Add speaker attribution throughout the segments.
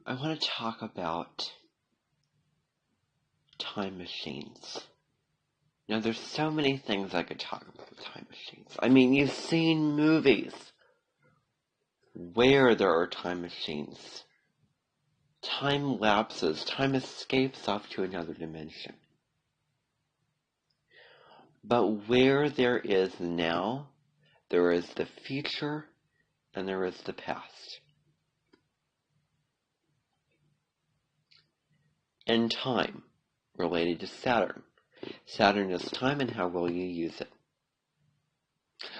Speaker 1: I want to talk about time machines. Now, there's so many things I could talk about with time machines. I mean, you've seen movies where there are time machines. Time lapses, time escapes off to another dimension. But where there is now, there is the future and there is the past. And time, related to Saturn. Saturn is time and how will you use it.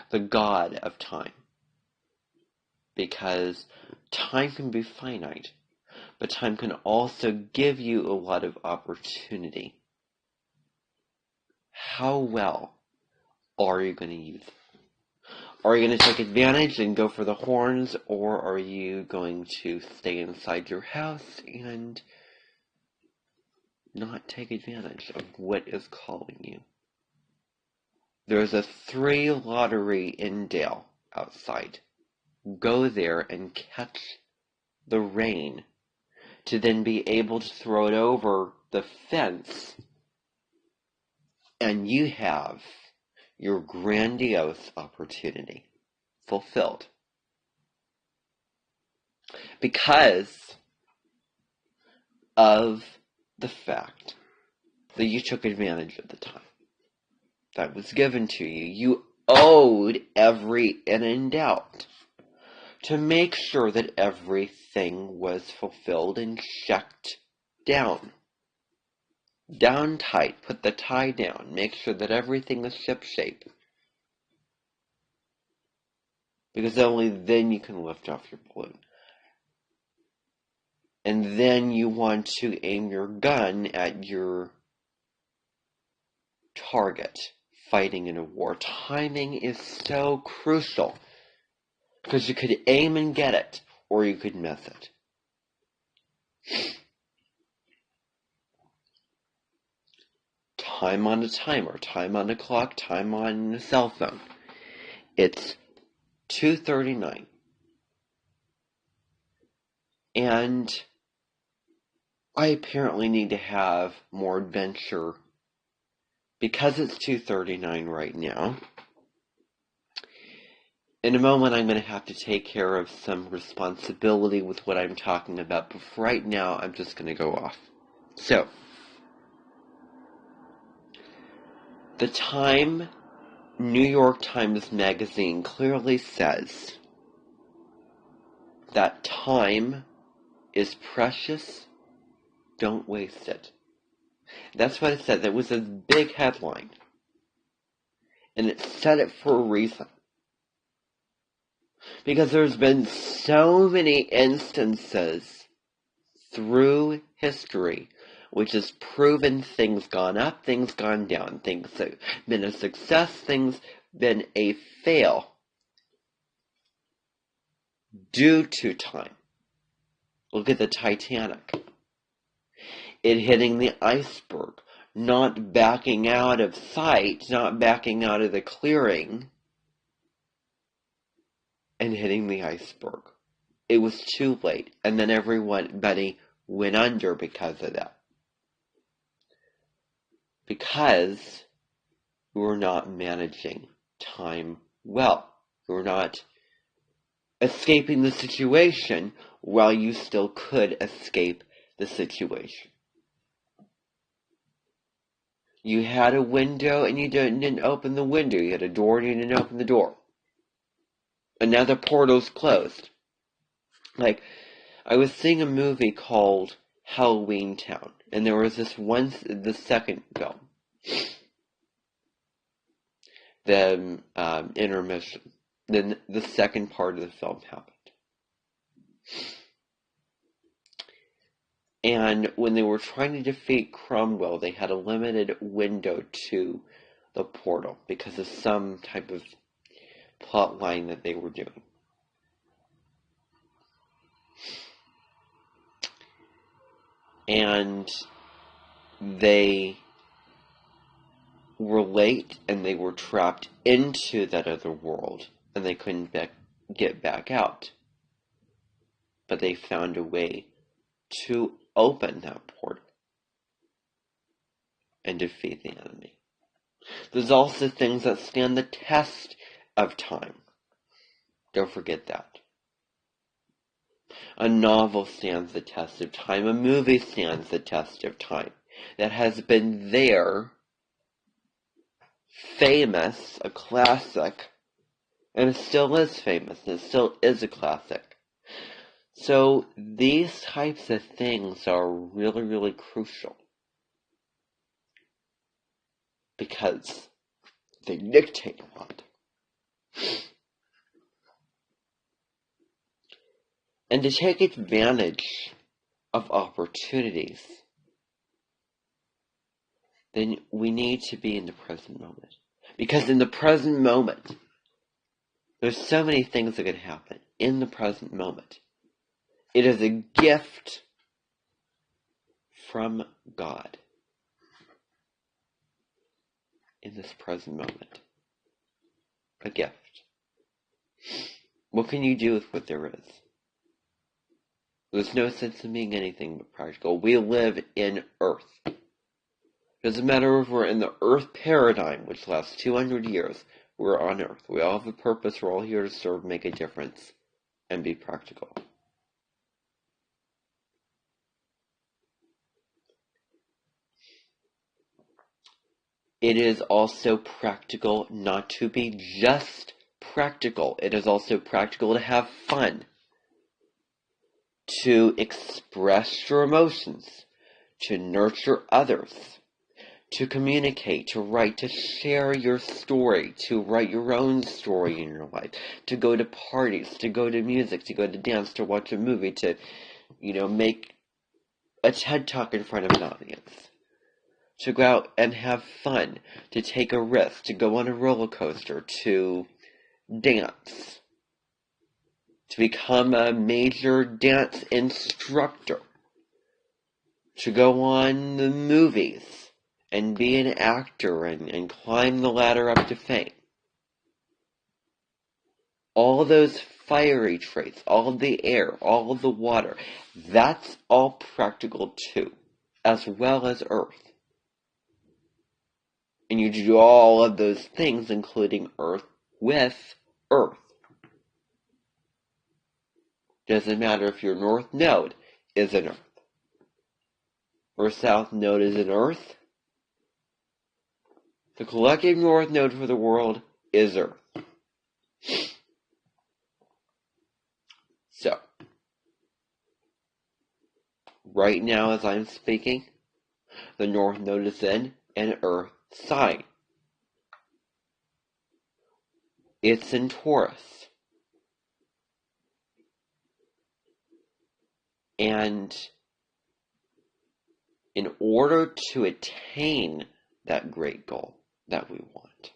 Speaker 1: The god of time. Because time can be finite, but time can also give you a lot of opportunity. How well are you going to use it? Are you going to take advantage and go for the horns, or are you going to stay inside your house and not take advantage of what is calling you? There's a 3 lottery in Dale outside. Go there and catch the rain to then be able to throw it over the fence, and you have your grandiose opportunity fulfilled. Because of the fact that you took advantage of the time that was given to you. You owed every in and out to make sure that everything was fulfilled and checked down. Down tight, put the tie down, make sure that everything is shipshape. Because only then you can lift off your balloon. And then you want to aim your gun at your target fighting in a war. Timing is so crucial. Because you could aim and get it, or you could miss it. Time on a timer, time on a clock, time on a cell phone. It's 2:39. And I apparently need to have more adventure because it's 2:39 right now. In a moment, I'm going to have to take care of some responsibility with what I'm talking about, but for right now, I'm just going to go off. So, the Time, New York Times Magazine clearly says that time is precious, don't waste it. That's what it said. It was a big headline. And it said it for a reason. Because there's been so many instances through history which has proven things gone up, things gone down, things have been a success, things been a fail due to time. Look at the Titanic. It hitting the iceberg, not backing out of sight, not backing out of the clearing, and hitting the iceberg. It was too late, and then everybody went under because of that. Because we were not managing time well. We were not escaping the situation while you still could escape the situation. You had a window and you didn't open the window. You had a door and you didn't open the door. And now the portal's closed. Like, I was seeing a movie called Halloween Town. And there was the second film. The intermission. Then the second part of the film happened. And when they were trying to defeat Cromwell, they had a limited window to the portal because of some type of plot line that they were doing. And they were late and they were trapped into that other world and they couldn't get back out. But they found a way to open that portal and defeat the enemy. There's also things that stand the test of time. Don't forget that. A novel stands the test of time. A movie stands the test of time. That has been there, famous, a classic, and it still is famous, and it still is a classic. So these types of things are really, really crucial, because they dictate a lot. And to take advantage of opportunities, then we need to be in the present moment. Because in the present moment, there's so many things that can happen in the present moment. It is a gift from God in this present moment. A gift. What can you do with what there is? There's no sense in being anything but practical. We live in Earth. Doesn't matter if we're in the Earth paradigm, which lasts 200 years, we're on Earth. We all have a purpose. We're all here to serve, make a difference, and be practical. It is also practical not to be just practical. It is also practical to have fun, to express your emotions, to nurture others, to communicate, to write, to share your story, to write your own story in your life, to go to parties, to go to music, to go to dance, to watch a movie, to, make a TED Talk in front of an audience, to go out and have fun, to take a risk, to go on a roller coaster, to dance, to become a major dance instructor, to go on the movies and be an actor and climb the ladder up to fame. All those fiery traits, all of the air, all of the water, that's all practical too, as well as Earth. And you do all of those things, including Earth, with Earth. Doesn't matter if your north node is an Earth, or south node is an Earth. The collective north node for the world is Earth. So, right now as I'm speaking, the north node is in an Earth sign. It's in Taurus. And in order to attain that great goal that we want,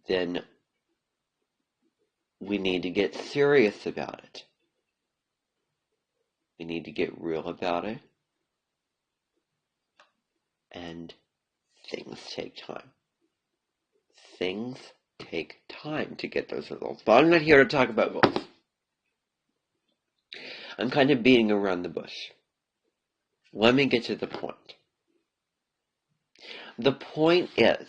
Speaker 1: then we need to get serious about it. We need to get real about it. And things take time. Things take time to get those results. But I'm not here to talk about goals. I'm kind of beating around the bush. Let me get to the point. The point is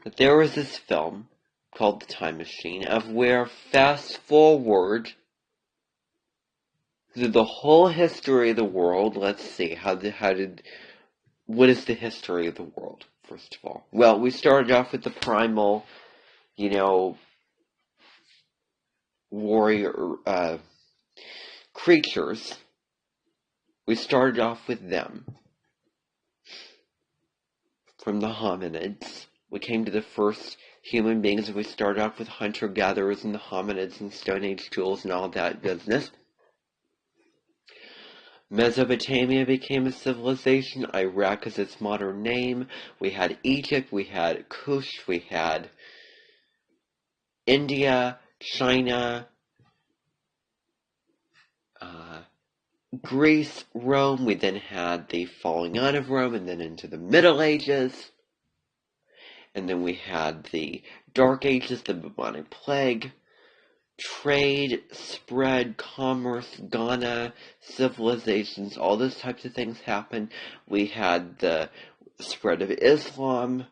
Speaker 1: that there was this film called The Time Machine, of where fast forward through the whole history of the world. Let's see, what is the history of the world, first of all? Well, we started off with the primal, warrior creatures. We started off with them. From the hominids, we came to the first human beings, and we started off with hunter-gatherers and the hominids and Stone Age tools and all that business. Mesopotamia became a civilization. Iraq is its modern name. We had Egypt, we had Kush, we had India, China, Greece, Rome. We then had the falling out of Rome, and then into the Middle Ages. And then we had the Dark Ages, the bubonic plague, trade, spread, commerce, Ghana, civilizations, all those types of things happen. We had the spread of Islam,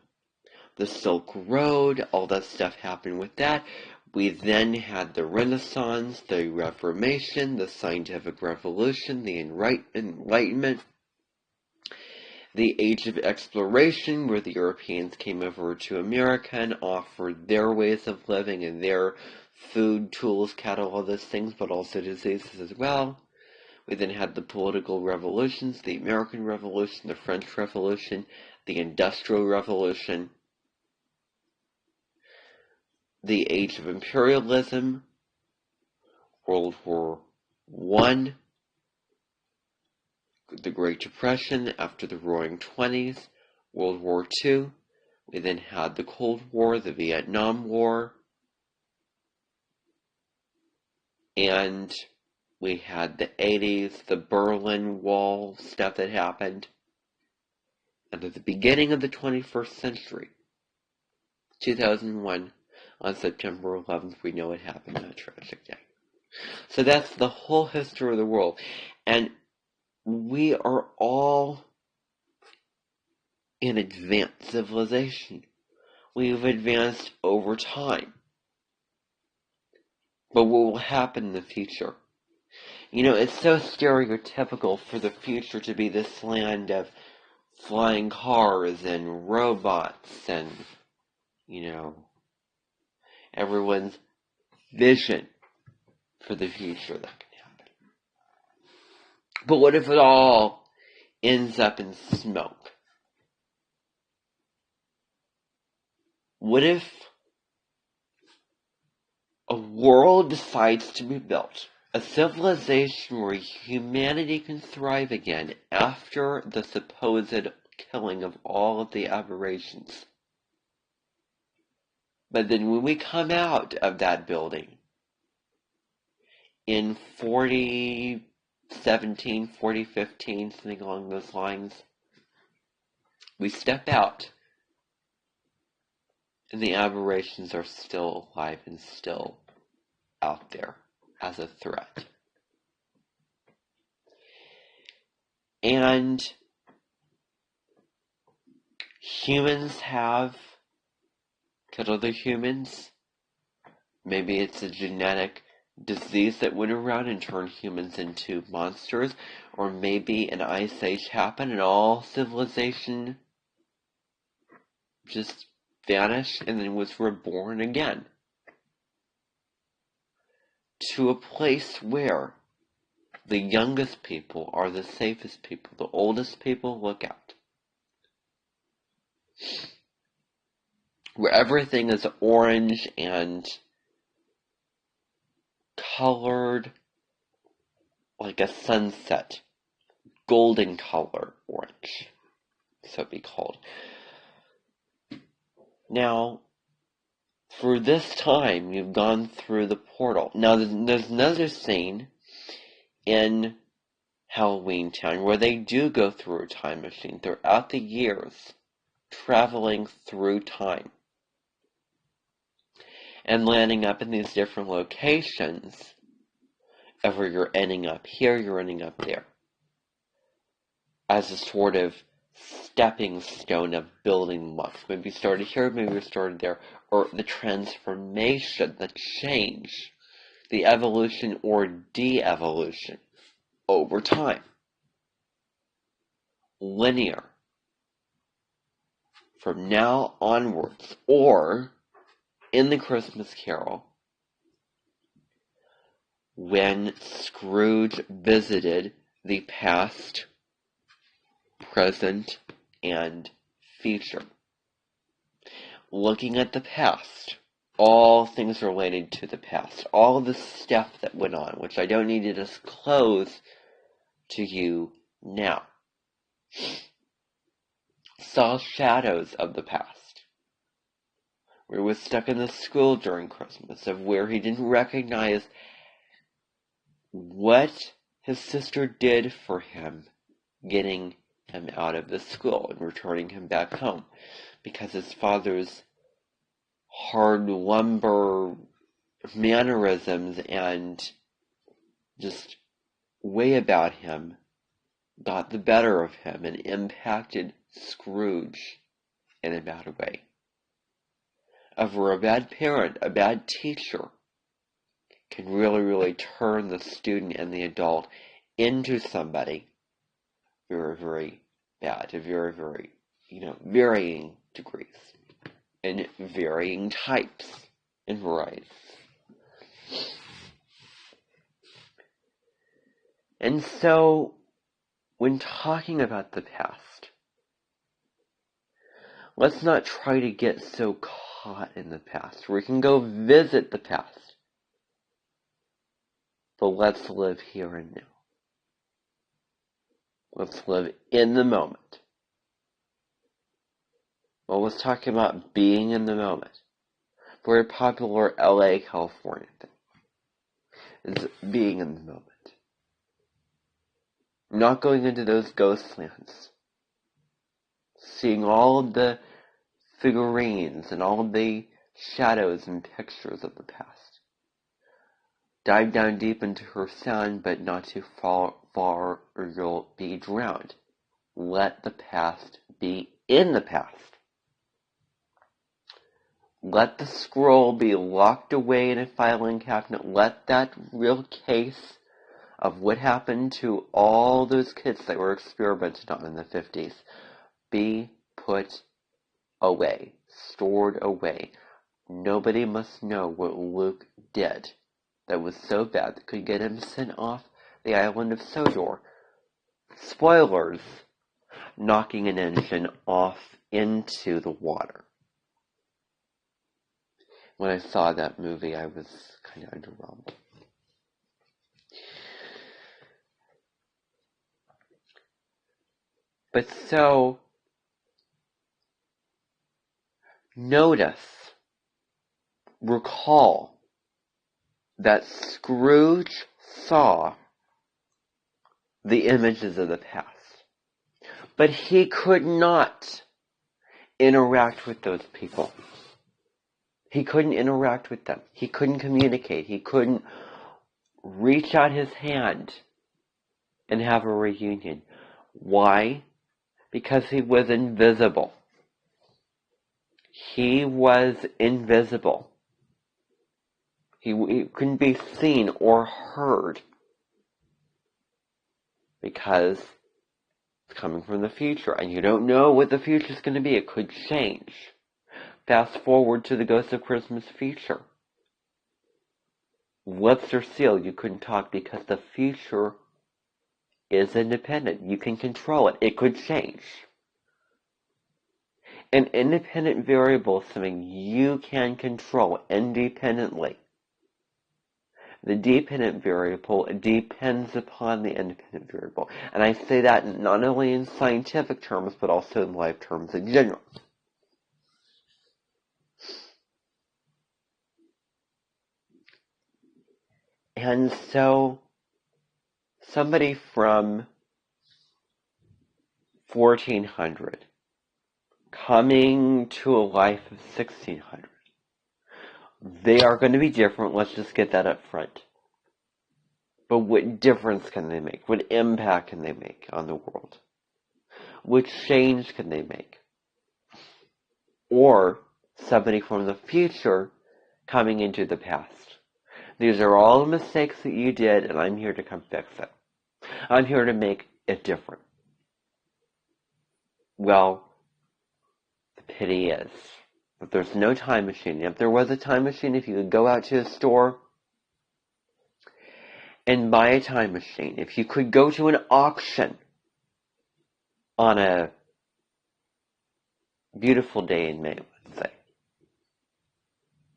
Speaker 1: the Silk Road, all that stuff happened with that. We then had the Renaissance, the Reformation, the Scientific Revolution, the Enlightenment, the Age of Exploration, where the Europeans came over to America and offered their ways of living and their food, tools, cattle, all those things, but also diseases as well. We then had the political revolutions, the American Revolution, the French Revolution, the Industrial Revolution, the Age of Imperialism, World War I, the Great Depression after the Roaring Twenties, World War II. We then had the Cold War, the Vietnam War, and we had the 80s, the Berlin Wall stuff that happened. And at the beginning of the 21st century, 2001, on September 11th, we know what happened that tragic day. So that's the whole history of the world. And we are all in advanced civilization. We've advanced over time. But what will happen in the future? You know, it's so stereotypical for the future to be this land of flying cars and robots and, everyone's vision for the future that can happen. But what if it all ends up in smoke? What if a world decides to be built, a civilization where humanity can thrive again after the supposed killing of all of the aberrations? But then when we come out of that building in 4017, 4015, something along those lines, we step out and the aberrations are still alive and still out there as a threat. And humans have killed other humans. Maybe it's a genetic disease that went around and turned humans into monsters, or maybe an ice age happened and all civilization just vanished and then was reborn again to a place where the youngest people are the safest people, the oldest people look out, where everything is orange and colored like a sunset, golden color orange, so it'd be called. Now, for this time, you've gone through the portal. Now, there's another scene in Halloween Town where they do go through a time machine throughout the years, traveling through time and landing up in these different locations. Ever you're ending up here, you're ending up there, as a sort of stepping stone of building blocks. Maybe you started here, maybe you started there, or the transformation, the change, the evolution or de-evolution over time. Linear. From now onwards, or in the Christmas Carol, when Scrooge visited the past, present, and future. Looking at the past, all things related to the past, all the stuff that went on, which I don't need to disclose to you now, saw shadows of the past. Where he was stuck in the school during Christmas, of where he didn't recognize what his sister did for him, getting him out of the school and returning him back home, because his father's hard lumber mannerisms and just way about him got the better of him and impacted Scrooge in a bad way. Ever a bad parent, a bad teacher, can really, really turn the student and the adult into somebody very, very bad, to very, very, varying degrees and varying types and varieties. And so, when talking about the past, let's not try to get so caught in the past. We can go visit the past, but let's live here and now. Let's live in the moment. Well, let's talk about being in the moment. Very popular LA, California thing is being in the moment. Not going into those ghost lands. Seeing all of the figurines and all of the shadows and pictures of the past. Dive down deep into her sound, but not too far or you'll be drowned. Let the past be in the past. Let the scroll be locked away in a filing cabinet. Let that real case of what happened to all those kids that were experimented on in the 50s be put away, stored away. Nobody must know what Luke did that was so bad that could get him sent off the island of Sodor. Spoilers, knocking an engine off into the water. When I saw that movie, I was kind of underwhelmed. But so, recall that Scrooge saw the images of the past, but he could not interact with those people. He couldn't interact with them. He couldn't communicate. He couldn't reach out his hand and have a reunion. Why? Because he was invisible. He was invisible. He couldn't be seen or heard because it's coming from the future, and you don't know what the future is going to be. It could change. Fast forward to the Ghost of Christmas Future. Lips are sealed. You couldn't talk because the future is independent. You can control it. It could change. An independent variable is something you can control independently. The dependent variable depends upon the independent variable. And I say that not only in scientific terms, but also in life terms in general. And so, somebody from 1400 coming to a life of 1600, they are going to be different. Let's just get that up front. But what difference can they make? What impact can they make on the world? What change can they make? Or somebody from the future coming into the past. These are all the mistakes that you did, and I'm here to come fix it. I'm here to make it different. Well, the pity is that there's no time machine. If there was a time machine, if you could go out to a store and buy a time machine, if you could go to an auction on a beautiful day in May, let's say,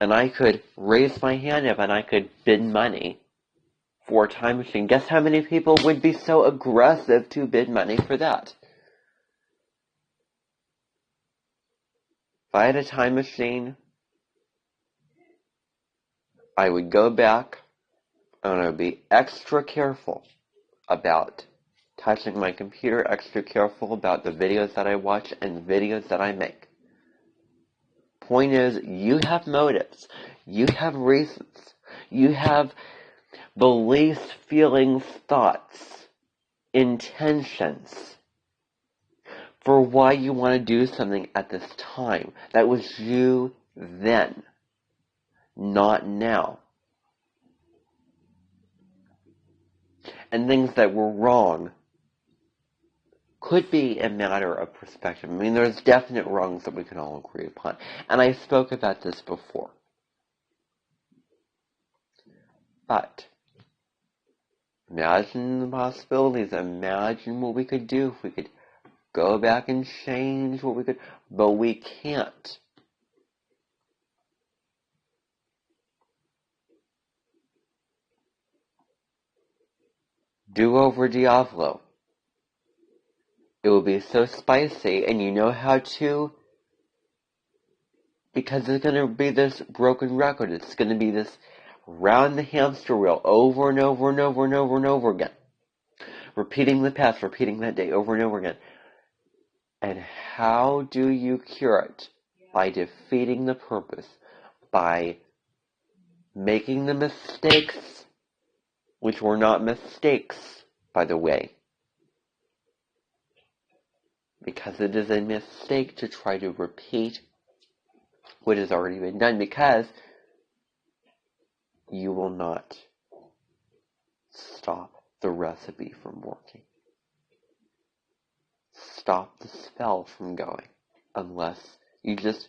Speaker 1: and I could raise my hand up and I could bid money for a time machine, guess how many people would be so aggressive to bid money for that? If I had a time machine, I would go back and I would be extra careful about touching my computer, extra careful about the videos that I watch and the videos that I make. Point is, you have motives. You have reasons. You have beliefs, feelings, thoughts, intentions for why you want to do something at this time. That was you then, not now. And things that were wrong could be a matter of perspective. I mean, there's definite wrongs that we can all agree upon. And I spoke about this before. But imagine the possibilities. Imagine what we could do if we could go back and change what we could. But we can't. Do-over Diablo. It will be so spicy, and you know how to, because it's going to be this broken record. It's going to be this round the hamster wheel over and over and over and over and over again. Repeating the past, repeating that day over and over again. And how do you cure it? By defeating the purpose. By making the mistakes, which were not mistakes, by the way. Because it is a mistake to try to repeat what has already been done, because you will not stop the recipe from working. Stop the spell from going, unless you just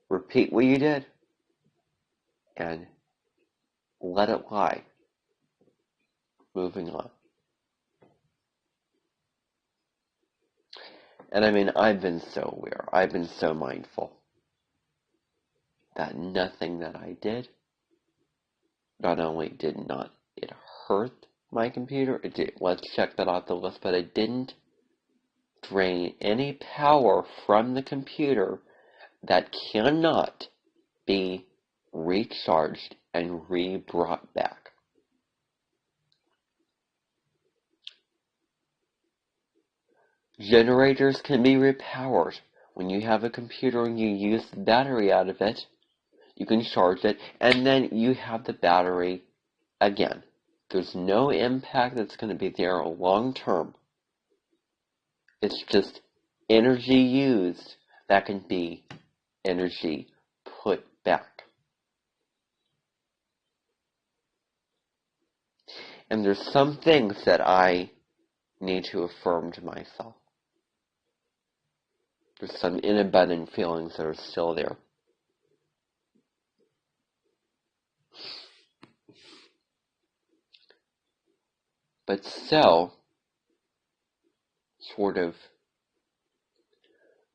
Speaker 1: repeat what you did and let it lie. Moving on. And I mean, I've been so aware, I've been so mindful that nothing that I did, not only did not it hurt my computer, it did, let's check that off the list, but it didn't drain any power from the computer that cannot be recharged and re-brought back. Generators can be repowered. When you have a computer and you use the battery out of it, you can charge it, and then you have the battery again. There's no impact that's going to be there long term. It's just energy used that can be energy put back. And there's some things that I need to affirm to myself. There's some inabundant feelings that are still there. But so, sort of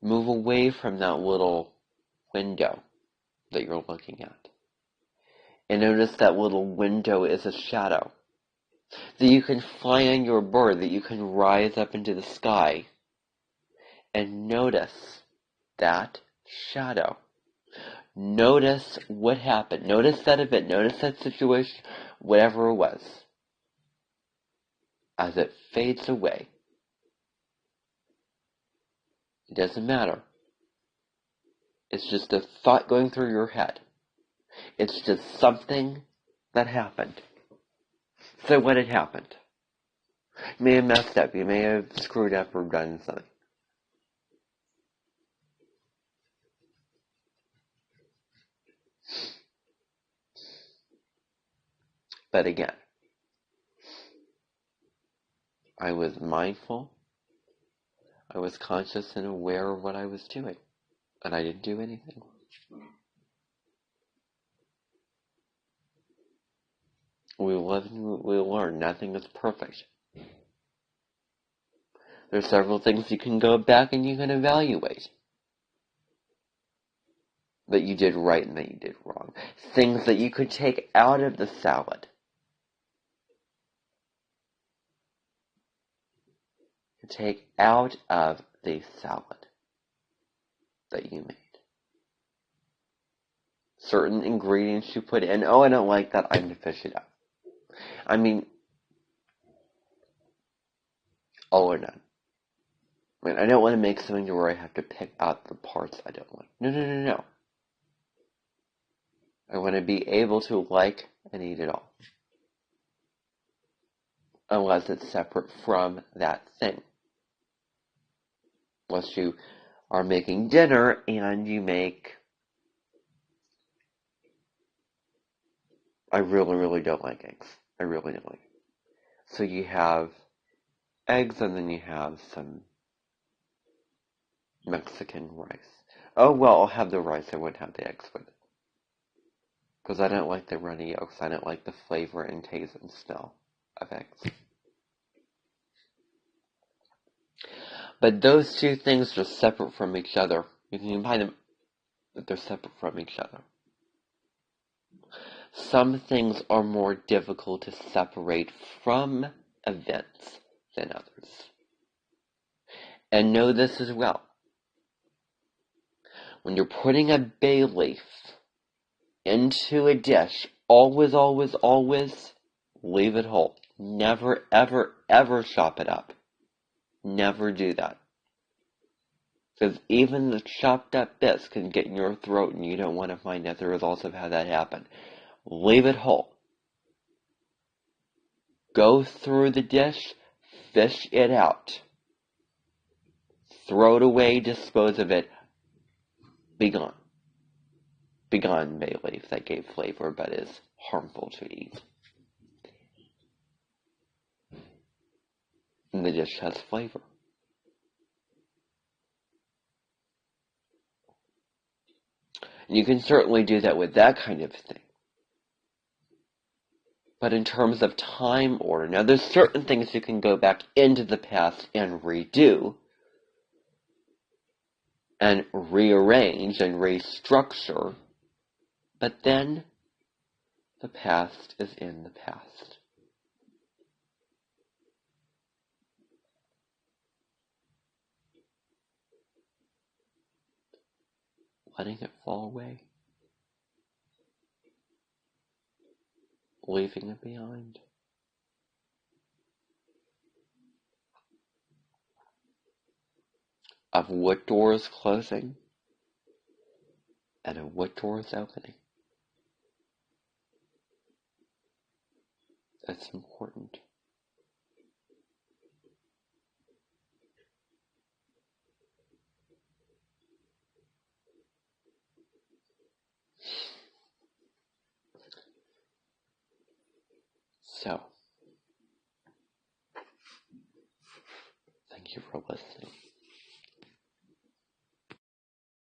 Speaker 1: move away from that little window that you're looking at. And notice that little window is a shadow. That you can fly on your bird, that you can rise up into the sky and notice that shadow. Notice what happened. Notice that event. Notice that situation, whatever it was, as it fades away. It doesn't matter. It's just a thought going through your head. It's just something that happened. So what had happened? You may have messed up. You may have screwed up or done something. But again, I was mindful. I was conscious and aware of what I was doing. And I didn't do anything. We live and we learn. Nothing is perfect. There's several things you can go back and you can evaluate that you did right and that you did wrong. Things that you could take out of the salad. Take out of the salad that you made. Certain ingredients you put in. Oh, I don't like that. I'm to fish it out. I mean, all or none. I mean, I don't want to make something to where I have to pick out the parts I don't like. No. I want to be able to like and eat it all. Unless it's separate from that thing. Unless you are making dinner and you make... I really, really don't like eggs. I really don't like it. So you have eggs and then you have some Mexican rice. Oh, well, I'll have the rice. I wouldn't have the eggs with it. Because I don't like the runny yolks. I don't like the flavor and taste and smell of eggs. But those two things are separate from each other. You can combine them, but they're separate from each other. Some things are more difficult to separate from events than others. And know this as well. When you're putting a bay leaf into a dish, always, always, always leave it whole. Never, ever, ever chop it up. Never do that. Because even the chopped up bits can get in your throat and you don't want to find out the results of how that happened. Leave it whole. Go through the dish, fish it out. Throw it away, dispose of it. Be gone. Be gone, bay leaf that gave flavor but is harmful to eat. And the dish has flavor. And you can certainly do that with that kind of thing. But in terms of time order, now there's certain things you can go back into the past and redo, and rearrange and restructure, but then the past is in the past. Letting it fall away. Leaving it behind. Of what doors closing and of what doors opening. That's important. So, thank you for listening.